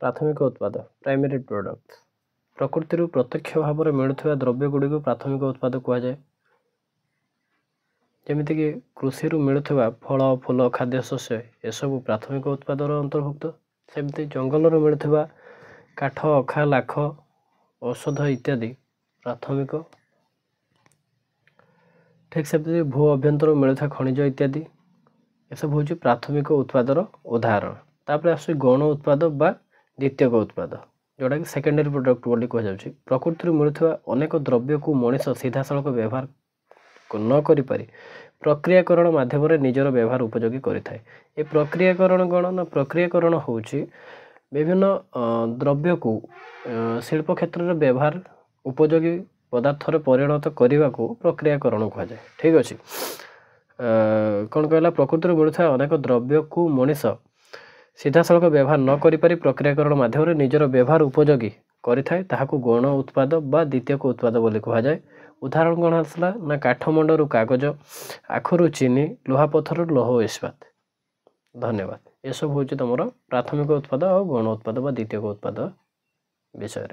प्राथमिक उत्पाद primary product प्रकृति प्रत्यक्ष भाव में मिलुवा द्रव्य गुड़ी प्राथमिक उत्पाद कहुए। जमीक कृषि मिलुवा फल फूल खाद्य शस्य एसबू प्राथमिक उत्पाद अंतर्भुक्त। सेमती जंगल मिलुवा काठ अखा लाख औषध इत्यादि प्राथमिक। ठीक सेमती भू अभ्यंतर मिलुवा खनिज इत्यादि एसबू हूँ प्राथमिक उत्पादर उदाहरण। तापर आस गौण उत्पाद बा द्वितीयक उत्पाद जोटा कि सेकेंडरी प्रोडक्ट बोली कहुच्छे। प्रकृति मिलुवा अनेक द्रव्य को मनीष सीधा सड़क व्यवहार न करि पारि प्रक्रियाकरण माध्यम निजर व्यवहार उपयोगी करें। ये प्रक्रियाकरण कौन ना प्रक्रियाकरण हूँ विभिन्न द्रव्य को शिल्प क्षेत्र में व्यवहार उपयोगी पदार्थ परिणत करने को प्रक्रियाकरण कहुए। ठीक अच्छे कौन कहला प्रकृति मिलुवा अनेक द्रव्य को मनीष सीधा सड़क व्यवहार न करि पारि प्रक्रियाकरण माध्यम निजर व्यवहार उपयोगी करें ताहाकू गौण उत्पाद बा द्वितीयक उत्पाद बोली कहुए। उदाहरण कौन आसला ना काठमंडरू कागज आखुरु चीनी लुहा पत्थर लौह इस्पात। धन्यवाद। ये सब हूँ तुम प्राथमिक उत्पाद और गौण उत्पाद बा द्वितीयक उत्पाद विषय।